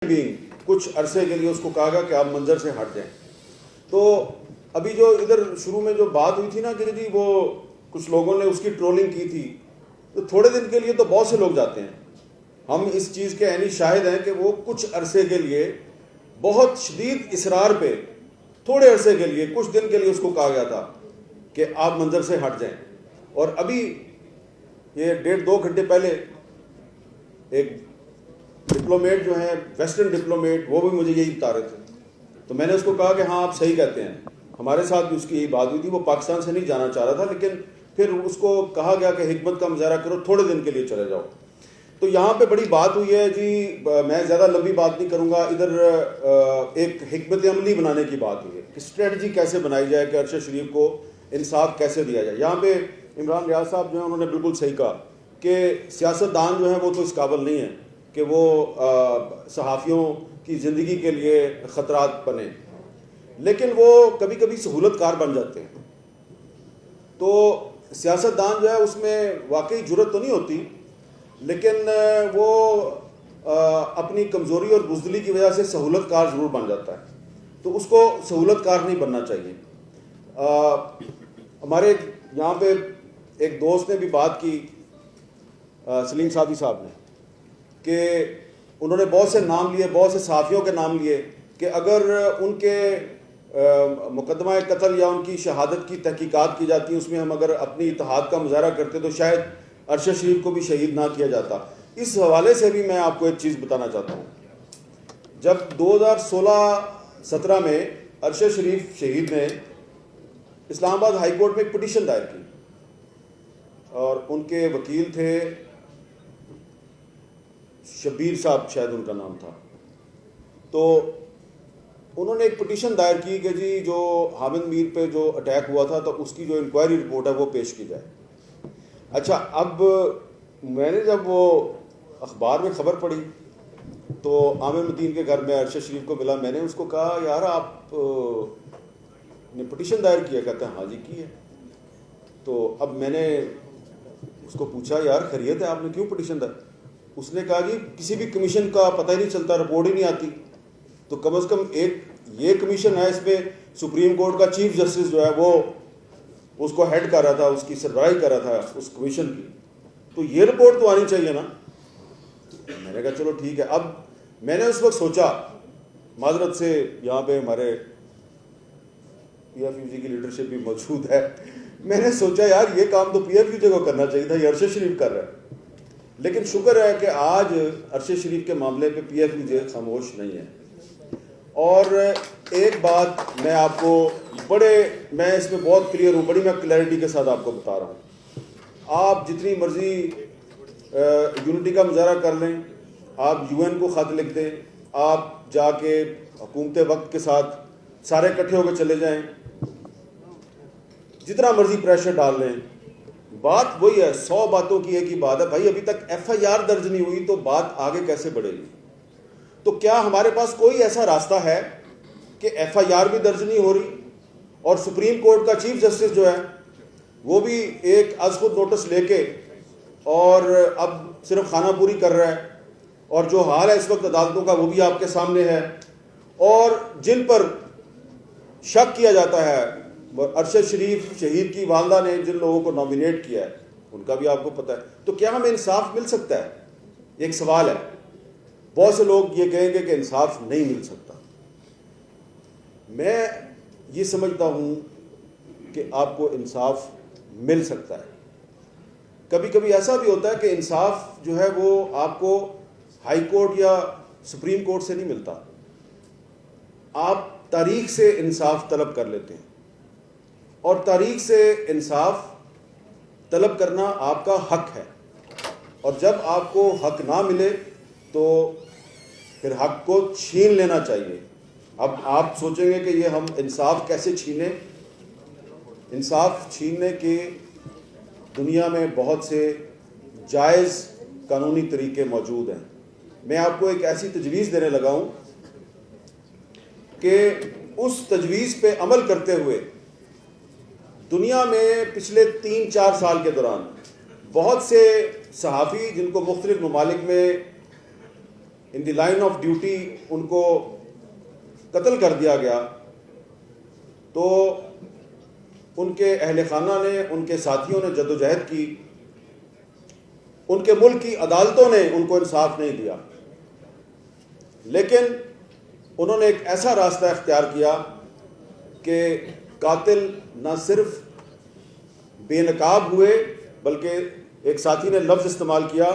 بھی کچھ عرصے کے لیے اس کو کہا گیا کہ آپ منظر سے ہٹ جائیں. تو ابھی جو ادھر شروع میں جو بات ہوئی تھی نا کہ جی وہ کچھ لوگوں نے اس کی ٹرولنگ کی تھی، تو تھوڑے دن کے لیے تو بہت سے لوگ جاتے ہیں. ہم اس چیز کے عینی شاہد ہیں کہ وہ کچھ عرصے کے لیے بہت شدید اصرار پہ تھوڑے عرصے کے لیے کچھ دن کے لیے اس کو کہا گیا تھا کہ آپ منظر سے ہٹ جائیں. اور ابھی یہ 1.5-2 گھنٹے پہلے ایک ڈپلومیٹ جو ہیں ویسٹرن ڈپلومیٹ، وہ بھی مجھے یہی بتا رہے تھے. تو میں نے اس کو کہا کہ ہاں آپ صحیح کہتے ہیں، ہمارے ساتھ بھی اس کی یہی بات ہوئی تھی. وہ پاکستان سے نہیں جانا چاہ رہا تھا، لیکن پھر اس کو کہا گیا کہ حکمت کا مظاہرہ کرو، تھوڑے دن کے لیے چلے جاؤ. تو یہاں پہ بڑی بات ہوئی ہے جی، میں زیادہ لمبی بات نہیں کروں گا. ادھر ایک حکمت عملی بنانے کی بات ہوئی ہے کہ اسٹریٹجی کیسے بنائی جائے کہ ارشد شریف کو انصاف کیسے دیا جائے. یہاں پہ عمران ریاض صاحب جو ہیں انہوں نے بالکل صحیح کہا کہ سیاستدان جو ہیں وہ تو اس قابل نہیں ہیں کہ وہ صحافیوں کی زندگی کے لیے خطرات بنے، لیکن وہ کبھی کبھی سہولت کار بن جاتے ہیں. تو سیاستدان جو ہے اس میں واقعی جرت تو نہیں ہوتی، لیکن وہ اپنی کمزوری اور بزدلی کی وجہ سے سہولت کار ضرور بن جاتا ہے. تو اس کو سہولت کار نہیں بننا چاہیے. ہمارے یہاں پہ ایک دوست نے بھی بات کی، سلیم صادی صاحب نے، کہ انہوں نے بہت سے نام لیے، بہت سے صحافیوں کے نام لیے کہ اگر ان کے مقدمہ قتل یا ان کی شہادت کی تحقیقات کی جاتی ہیں، اس میں ہم اگر اپنی اتحاد کا مظاہرہ کرتے تو شاید ارشد شریف کو بھی شہید نہ کیا جاتا. اس حوالے سے بھی میں آپ کو ایک چیز بتانا چاہتا ہوں. جب 2016-17 میں ارشد شریف شہید نے اسلام آباد ہائی کورٹ میں ایک پٹیشن دائر کی، اور ان کے وکیل تھے شبیر صاحب، شاید ان کا نام تھا. تو انہوں نے ایک پٹیشن دائر کی کہ جی جو حامد میر پہ جو اٹیک ہوا تھا تو اس کی جو انکوائری رپورٹ ہے وہ پیش کی جائے. اچھا، اب میں نے جب وہ اخبار میں خبر پڑھی تو عامر مدین کے گھر میں ارشد شریف کو ملا. میں نے اس کو کہا یار آپ نے پٹیشن دائر کیا؟ کہتے ہیں ہاں جی کی ہے. تو اب میں نے اس کو پوچھا یار خیریت ہے، آپ نے کیوں پٹیشن دائر؟ اس نے کہا جی کسی بھی کمیشن کا پتہ ہی نہیں چلتا، رپورٹ ہی نہیں آتی. تو کم از کم ایک یہ کمیشن ہے، اس میں سپریم کورٹ کا چیف جسٹس جو ہے وہ اس کو ہیڈ کر رہا تھا، اس کی سربراہی کر رہا تھا اس کمیشن کی. تو یہ رپورٹ تو آنی چاہیے نا. میں نے کہا چلو ٹھیک ہے. اب میں نے اس وقت سوچا، معذرت سے یہاں پہ ہمارے پی ایف یو جی کی لیڈرشپ بھی موجود ہے، میں نے سوچا یار یہ کام تو پی ایف یو جی کو کرنا چاہیے تھا، یہ ارشد شریف کر رہا ہے. لیکن شکر ہے کہ آج ارشد شریف کے معاملے پہ پی ایف یو جی خاموش نہیں ہے. اور ایک بات میں آپ کو میں اس میں بہت کلیئر ہوں، بڑی میں کلیئرٹی کے ساتھ آپ کو بتا رہا ہوں. آپ جتنی مرضی یونٹی کا مظاہرہ کر لیں، آپ یو این کو خط لکھ دیں، آپ جا کے حکومت وقت کے ساتھ سارے اکٹھے ہو کے چلے جائیں، جتنا مرضی پریشر ڈال لیں، بات وہی ہے. 100 باتوں کی ایک ہی بات ہے بھائی، ابھی تک ایف آئی آر درج نہیں ہوئی تو بات آگے کیسے بڑھے گی؟ تو کیا ہمارے پاس کوئی ایسا راستہ ہے کہ ایف آئی آر بھی درج نہیں ہو رہی اور سپریم کورٹ کا چیف جسٹس جو ہے وہ بھی ایک از خود نوٹس لے کے اور اب صرف خانہ پوری کر رہا ہے، اور جو حال ہے اس وقت عدالتوں کا وہ بھی آپ کے سامنے ہے، اور جن پر شک کیا جاتا ہے، ارشد شریف شہید کی والدہ نے جن لوگوں کو نامینیٹ کیا ہے ان کا بھی آپ کو پتہ ہے. تو کیا ہمیں انصاف مل سکتا ہے؟ ایک سوال ہے. بہت سے لوگ یہ کہیں گے کہ انصاف نہیں مل سکتا. میں یہ سمجھتا ہوں کہ آپ کو انصاف مل سکتا ہے. کبھی کبھی ایسا بھی ہوتا ہے کہ انصاف جو ہے وہ آپ کو ہائی کورٹ یا سپریم کورٹ سے نہیں ملتا، آپ تاریخ سے انصاف طلب کر لیتے ہیں، اور تاریخ سے انصاف طلب کرنا آپ کا حق ہے. اور جب آپ کو حق نہ ملے تو پھر حق کو چھین لینا چاہیے. اب آپ سوچیں گے کہ یہ ہم انصاف کیسے چھینیں؟ انصاف چھیننے کے دنیا میں بہت سے جائز قانونی طریقے موجود ہیں. میں آپ کو ایک ایسی تجویز دینے لگا ہوں کہ اس تجویز پہ عمل کرتے ہوئے دنیا میں پچھلے 3-4 سال کے دوران بہت سے صحافی جن کو مختلف ممالک میں ان دی لائن آف ڈیوٹی ان کو قتل کر دیا گیا تو ان کے اہل خانہ نے، ان کے ساتھیوں نے جدوجہد کی، ان کے ملک کی عدالتوں نے ان کو انصاف نہیں دیا، لیکن انہوں نے ایک ایسا راستہ اختیار کیا کہ قاتل نہ صرف بے نقاب ہوئے، بلکہ ایک ساتھی نے لفظ استعمال کیا،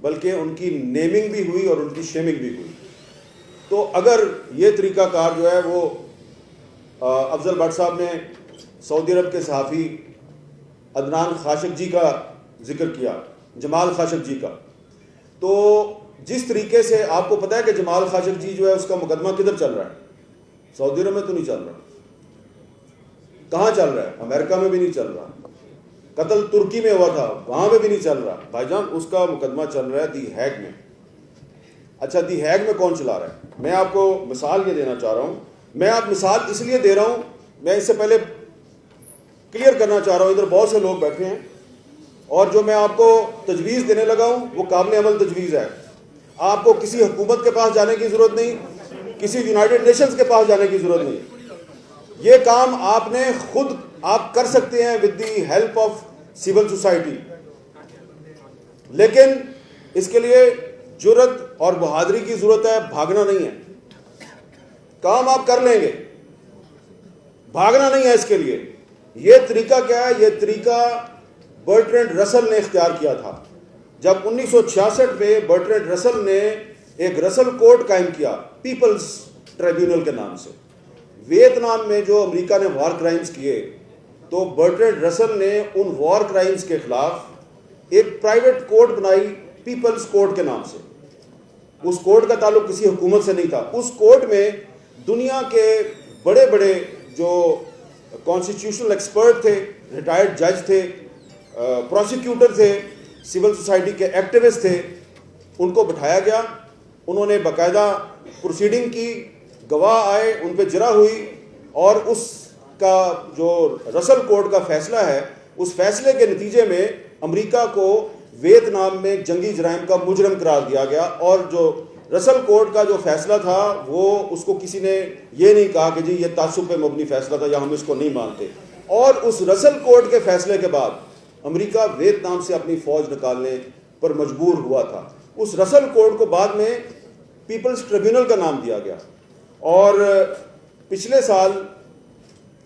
بلکہ ان کی نیمنگ بھی ہوئی اور ان کی شیمنگ بھی ہوئی۔ تو اگر یہ طریقہ کار جو ہے وہ افضل بٹ صاحب نے سعودی عرب کے صحافی عدنان خاشقجی کا ذکر کیا، جمال خاشقجی کا، تو جس طریقے سے آپ کو پتہ ہے کہ جمال خاشقجی جو ہے اس کا مقدمہ کدھر چل رہا ہے؟ سعودی عرب میں تو نہیں چل رہا۔ کہاں چل رہا ہے؟ امریکہ میں بھی نہیں چل رہا۔ قتل ترکی میں ہوا تھا، وہاں پہ بھی نہیں چل رہا بھائی جان، اس کا مقدمہ چل رہا ہے دی ہیگ میں۔ اچھا دی ہیگ میں کون چلا رہا ہے؟ میں آپ کو مثال یہ دینا چاہ رہا ہوں، میں آپ مثال اس لیے دے رہا ہوں، میں اس سے پہلے کلیئر کرنا چاہ رہا ہوں، ادھر بہت سے لوگ بیٹھے ہیں اور جو میں آپ کو تجویز دینے لگا ہوں وہ قابل عمل تجویز ہے۔ آپ کو کسی حکومت کے پاس جانے کی ضرورت نہیں، کسی یونائٹڈ نیشنز کے پاس جانے کی ضرورت نہیں، یہ کام آپ نے خود آپ کر سکتے ہیں with the help of civil society, لیکن اس کے لیے جرت اور بہادری کی ضرورت ہے، بھاگنا نہیں ہے۔ کام آپ کر لیں گے، بھاگنا نہیں ہے اس کے لیے۔ یہ طریقہ کیا ہے؟ یہ طریقہ برٹرینڈ رسل نے اختیار کیا تھا جب 1966 میں برٹرینڈ رسل نے ایک رسل کورٹ قائم کیا پیپلز ٹریبیونل کے نام سے۔ ویتنام میں جو امریکہ نے وار کرائمز کیے تو برٹرینڈ رسل نے ان وار کرائمز کے خلاف ایک پرائیویٹ کورٹ بنائی پیپلز کورٹ کے نام سے۔ اس کورٹ کا تعلق کسی حکومت سے نہیں تھا۔ اس کورٹ میں دنیا کے بڑے بڑے جو کانسٹیٹیوشنل ایکسپرٹ تھے، ریٹائرڈ جج تھے، پروسیکیوٹر تھے، سول سوسائٹی کے ایکٹیوسٹ تھے، ان کو بٹھایا گیا۔ انہوں نے باقاعدہ پروسیڈنگ کی، گواہ آئے، ان پہ جرح ہوئی، اور اس کا جو رسل کورٹ کا فیصلہ ہے، اس فیصلے کے نتیجے میں امریکہ کو ویتنام میں جنگی جرائم کا مجرم قرار دیا گیا۔ اور جو رسل کورٹ کا جو فیصلہ تھا وہ اس کو کسی نے یہ نہیں کہا کہ جی یہ تعصب پہ مبنی فیصلہ تھا یا ہم اس کو نہیں مانتے۔ اور اس رسل کورٹ کے فیصلے کے بعد امریکہ ویتنام سے اپنی فوج نکالنے پر مجبور ہوا تھا۔ اس رسل کورٹ کو بعد میں پیپلز ٹریبیونل کا نام دیا گیا۔ اور پچھلے سال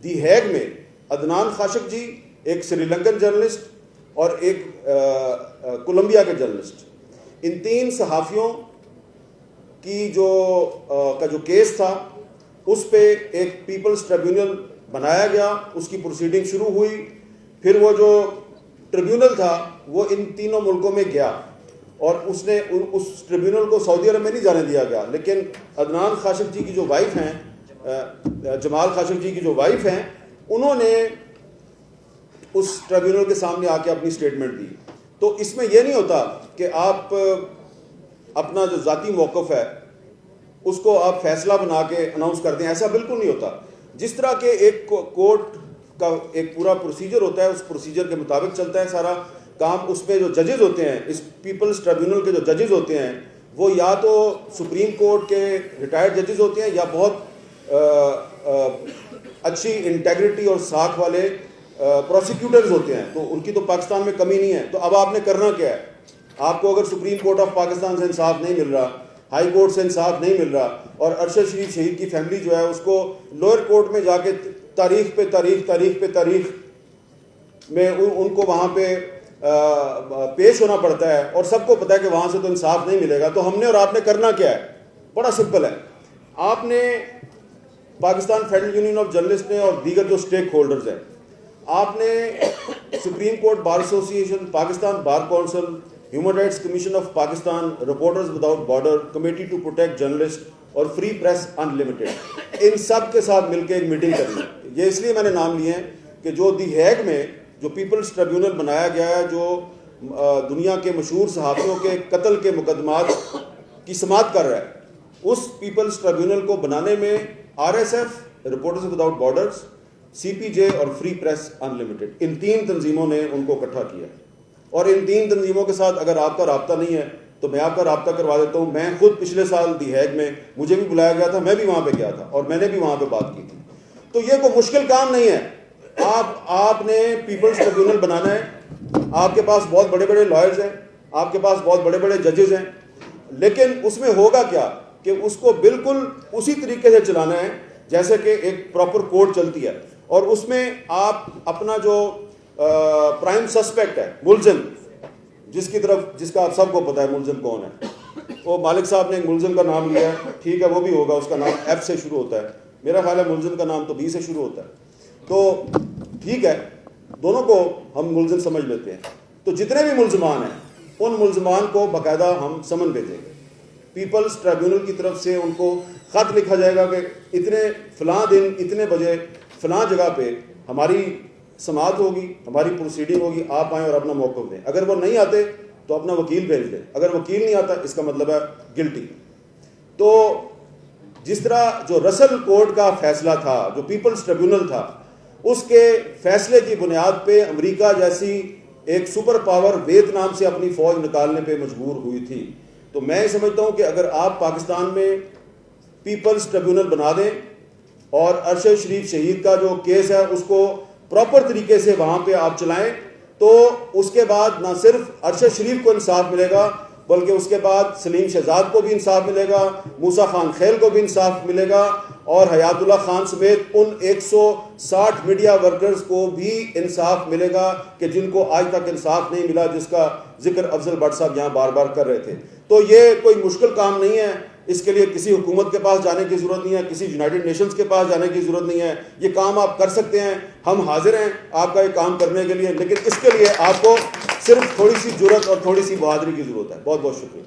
دی ہیگ میں عدنان خاشقجی، ایک سری لنکن جرنلسٹ اور ایک کولمبیا کے جرنلسٹ، ان تین صحافیوں کی جو کیس تھا اس پہ ایک پیپلز ٹریبیونل بنایا گیا، اس کی پروسیڈنگ شروع ہوئی۔ پھر وہ جو ٹریبیونل تھا وہ ان تینوں ملکوں میں گیا اور اس نے اس ٹریبیونل کو سعودی عرب میں نہیں جانے دیا گیا، لیکن عدنان خاشقجی کی جو وائف ہیں، جمال خاشقجی کی جو وائف ہیں، انہوں نے اس ٹریبیونل کے سامنے آ کے اپنی سٹیٹمنٹ دی۔ تو اس میں یہ نہیں ہوتا کہ آپ اپنا جو ذاتی موقف ہے اس کو آپ فیصلہ بنا کے اناؤنس کر دیں، ایسا بالکل نہیں ہوتا۔ جس طرح کہ ایک کورٹ کا ایک پورا پروسیجر ہوتا ہے، اس پروسیجر کے مطابق چلتا ہے سارا کام۔ اس پہ جو ججز ہوتے ہیں، اس پیپلز ٹریبیونل کے جو ججز ہوتے ہیں، وہ یا تو سپریم کورٹ کے ریٹائرڈ ججز ہوتے ہیں یا بہت اچھی انٹیگریٹی اور ساکھ والے پروسیکیوٹرز ہوتے ہیں۔ تو ان کی تو پاکستان میں کمی نہیں ہے۔ تو اب آپ نے کرنا کیا ہے؟ آپ کو اگر سپریم کورٹ آف پاکستان سے انصاف نہیں مل رہا، ہائی کورٹ سے انصاف نہیں مل رہا، اور ارشد شریف شہید کی فیملی جو ہے اس کو لوئر کورٹ میں جا کے تاریخ پہ تاریخ میں ان کو وہاں پہ پیش ہونا پڑتا ہے، اور سب کو پتہ ہے کہ وہاں سے تو انصاف نہیں ملے گا۔ تو ہم نے اور آپ نے کرنا کیا ہے؟ بڑا سمپل ہے۔ آپ نے Pakistan federal union of journalist نے اور دیگر جو سٹیک ہولڈرز ہیں، آپ نے supreme court bar association, Pakistan bar council, human rights commission of Pakistan, reporters without border, committee to protect journalist اور فری پریس ان لمیٹڈ، ان سب کے ساتھ مل کے ایک میٹنگ کرنی ہے۔ یہ اس لیے میں نے نام لیے ہیں کہ جو دی ہیگ میں جو پیپلز ٹریبیونل بنایا گیا ہے، جو دنیا کے مشہور صحافیوں کے قتل کے مقدمات کی سماعت کر رہا ہے، اس پیپلز ٹریبیونل کو بنانے میں R S F, Reporters Without Borders, C P J اور فری پریس ان لمیٹڈ، ان تین تنظیموں نے ان کو اکٹھا کیا ہے۔ اور ان تین تنظیموں کے ساتھ اگر آپ کا رابطہ نہیں ہے تو میں آپ کا رابطہ کروا دیتا ہوں. میں خود پچھلے سال دی ہیگ میں مجھے بھی بلایا گیا تھا, میں بھی وہاں پہ گیا تھا اور میں نے بھی وہاں پہ بات کی تھی. تو یہ کوئی مشکل کام نہیں ہے. آپ نے پیپلز ٹریبیونل بنانا ہے, آپ کے پاس بہت بڑے بڑے لائرز ہیں, آپ کے پاس بہت بڑے بڑے ججز ہیں, لیکن اس میں ہوگا کیا کہ اس کو بالکل اسی طریقے سے چلانا ہے جیسے کہ ایک پراپر کورٹ چلتی ہے, اور اس میں آپ اپنا جو پرائم سسپیکٹ ہے, ملزم, جس کا آپ سب کو پتا ہے ملزم کون ہے, وہ مالک صاحب نے ایک ملزم کا نام لیا ہے, ٹھیک ہے وہ بھی ہوگا, اس کا نام ایف سے شروع ہوتا ہے, میرا خیال ہے ملزم کا نام تو بی سے شروع ہوتا ہے, تو ٹھیک ہے دونوں کو ہم ملزم سمجھ لیتے ہیں. تو جتنے بھی ملزمان ہیں ان ملزمان کو باقاعدہ ہم سمن بھیجیں گے پیپلز ٹریبیونل کی طرف سے. ان کو خط لکھا جائے گا کہ اتنے فلاں دن اتنے بجے فلاں جگہ پہ ہماری سماعت ہوگی, ہماری پروسیڈنگ ہوگی, آپ آئیں اور اپنا موقف دیں. اگر وہ نہیں آتے تو اپنا وکیل بھیج دیں, اگر وکیل نہیں آتا اس کا مطلب ہے گلٹی. تو جس طرح جو رسل کورٹ کا فیصلہ تھا, جو پیپلز ٹریبیونل تھا, اس کے فیصلے کی بنیاد پہ امریکہ جیسی ایک سپر پاور ویتنام سے اپنی فوج نکالنے پہ مجبور ہوئی تھی. تو میں سمجھتا ہوں کہ اگر آپ پاکستان میں پیپلز ٹریبیونل بنا دیں اور ارشد شریف شہید کا جو کیس ہے اس کو پراپر طریقے سے وہاں پہ آپ چلائیں, تو اس کے بعد نہ صرف ارشد شریف کو انصاف ملے گا بلکہ اس کے بعد سلیم شہزاد کو بھی انصاف ملے گا, موسیٰ خان خیل کو بھی انصاف ملے گا, اور حیات اللہ خان سمیت ان 160 میڈیا ورکرز کو بھی انصاف ملے گا کہ جن کو آج تک انصاف نہیں ملا, جس کا ذکر افضل بٹ صاحب یہاں بار بار کر رہے تھے. تو یہ کوئی مشکل کام نہیں ہے, اس کے لیے کسی حکومت کے پاس جانے کی ضرورت نہیں ہے, کسی یونائٹڈ نیشنز کے پاس جانے کی ضرورت نہیں ہے. یہ کام آپ کر سکتے ہیں, ہم حاضر ہیں آپ کا یہ کام کرنے کے لیے, لیکن اس کے لیے آپ کو صرف تھوڑی سی جرأت اور تھوڑی سی بہادری کی ضرورت ہے. بہت بہت شکریہ.